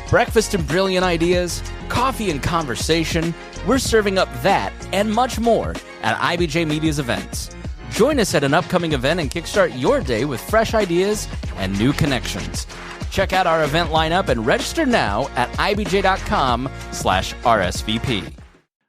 Breakfast and brilliant ideas, coffee and conversation, we're serving up that and much more at IBJ Media's events. Join us at an upcoming event and kickstart your day with fresh ideas and new connections. Check out our event lineup and register now at ibj.com/RSVP.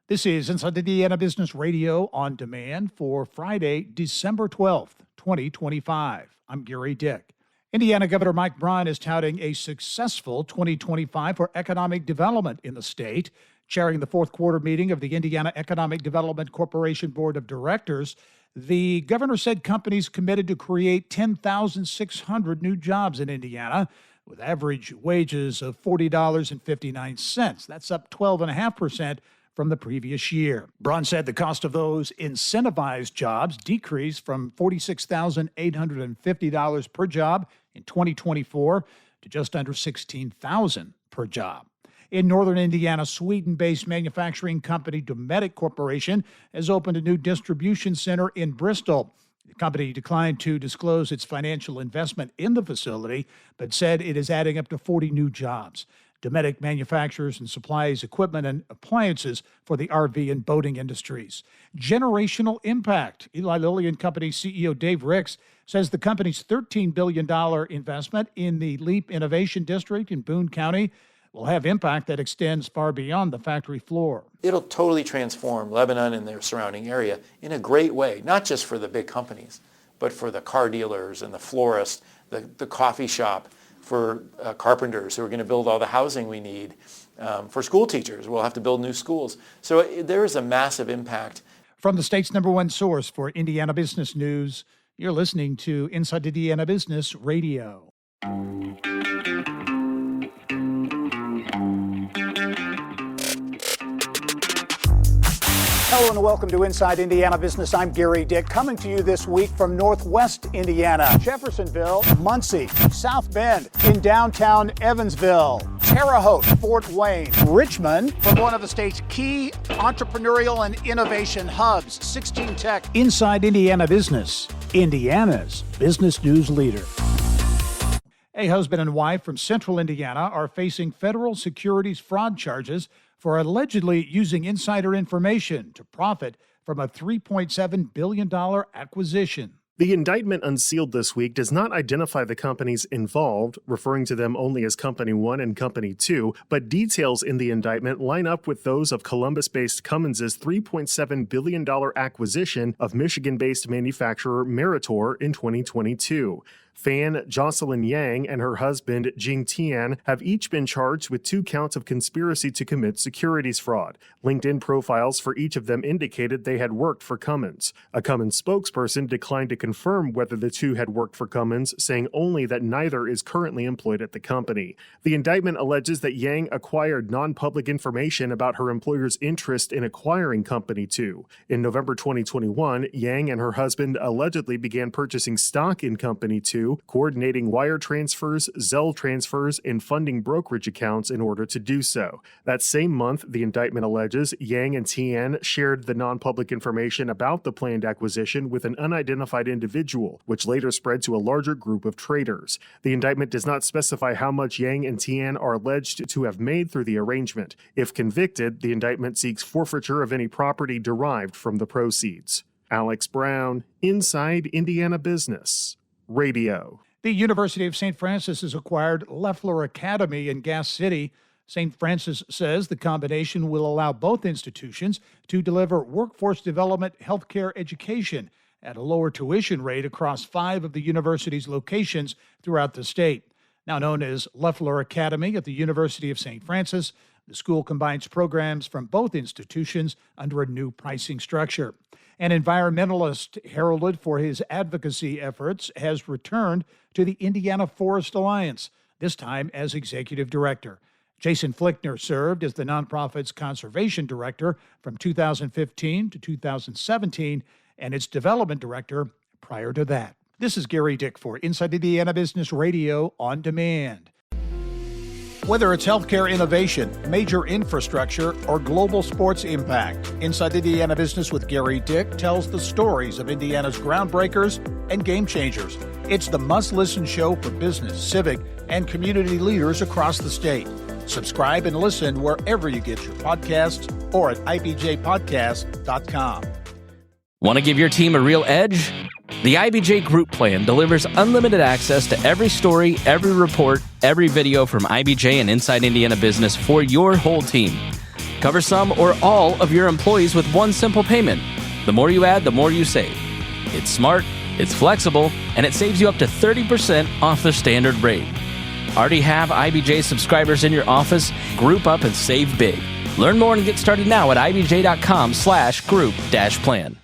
This is Inside Indiana Business Radio on demand for Friday, December 12th, 2025. I'm Gary Dick. Indiana Governor Mike Braun is touting a successful 2025 for economic development in the state. Chairing the fourth quarter meeting of the Indiana Economic Development Corporation Board of Directors, the governor said companies committed to create 10,600 new jobs in Indiana with average wages of $40.59. That's up 12.5% from the previous year. Braun said the cost of those incentivized jobs decreased from $46,850 per job in 2024 to just under $16,000 per job. In northern Indiana, Sweden-based manufacturing company Dometic Corporation has opened a new distribution center in Bristol. The company declined to disclose its financial investment in the facility, but said it is adding up to 40 new jobs. Dometic manufactures and supplies equipment and appliances for the RV and boating industries. Generational impact. Eli Lilly and Company CEO Dave Ricks says the company's $13 billion investment in the LEAP Innovation District in Boone County will have impact that extends far beyond the factory floor. It'll totally transform Lebanon and their surrounding area in a great way, not just for the big companies, but for the car dealers and the florists, the coffee shop, for carpenters who are going to build all the housing we need, for school teachers. We'll have to build new schools. So there is a massive impact. From the state's #1 source for Indiana business news, you're listening to Inside Indiana Business Radio. Hello and welcome to Inside Indiana Business. I'm Gary Dick, coming to you this week from Northwest Indiana, Jeffersonville, Muncie, South Bend, in downtown Evansville, Terre Haute, Fort Wayne, Richmond, from one of the state's key entrepreneurial and innovation hubs, 16 Tech. Inside Indiana Business, Indiana's business news leader. A husband and wife from Central Indiana are facing federal securities fraud charges for allegedly using insider information to profit from a $3.7 billion acquisition. The indictment unsealed this week does not identify the companies involved, referring to them only as Company 1 and Company 2, but details in the indictment line up with those of Columbus-based Cummins' $3.7 billion acquisition of Michigan-based manufacturer Meritor in 2022. Fan Jocelyn Yang and her husband Jing Tian have each been charged with 2 counts of conspiracy to commit securities fraud. LinkedIn profiles for each of them indicated they had worked for Cummins. A Cummins spokesperson declined to confirm whether the two had worked for Cummins, saying only that neither is currently employed at the company. The indictment alleges that Yang acquired non-public information about her employer's interest in acquiring Company 2. In November 2021, Yang and her husband allegedly began purchasing stock in Company 2, coordinating wire transfers, Zelle transfers, and funding brokerage accounts in order to do so. That same month, the indictment alleges Yang and Tian shared the non-public information about the planned acquisition with an unidentified individual, which later spread to a larger group of traders. The indictment does not specify how much Yang and Tian are alleged to have made through the arrangement. If convicted, the indictment seeks forfeiture of any property derived from the proceeds. Alex Braun, Inside Indiana Business Radio. The University of St. Francis has acquired Leffler Academy in Gas City. St. Francis says the combination will allow both institutions to deliver workforce development healthcare education at a lower tuition rate across 5 of the university's locations throughout the state. Now known as Leffler Academy at the University of St. Francis, the school combines programs from both institutions under a new pricing structure. An environmentalist heralded for his advocacy efforts has returned to the Indiana Forest Alliance, this time as executive director. Jason Flickner served as the nonprofit's conservation director from 2015 to 2017 and its development director prior to that. This is Gary Dick for Inside Indiana Business Radio on Demand. Whether it's healthcare innovation, major infrastructure, or global sports impact, Inside Indiana Business with Gary Dick tells the stories of Indiana's groundbreakers and game changers. It's the must-listen show for business, civic, and community leaders across the state. Subscribe and listen wherever you get your podcasts or at ibjpodcast.com. Want to give your team a real edge? The IBJ Group Plan delivers unlimited access to every story, every report, every video from IBJ and Inside Indiana Business for your whole team. Cover some or all of your employees with one simple payment. The more you add, the more you save. It's smart, it's flexible, and it saves you up to 30% off the standard rate. Already have IBJ subscribers in your office? Group up and save big. Learn more and get started now at ibj.com/group-plan.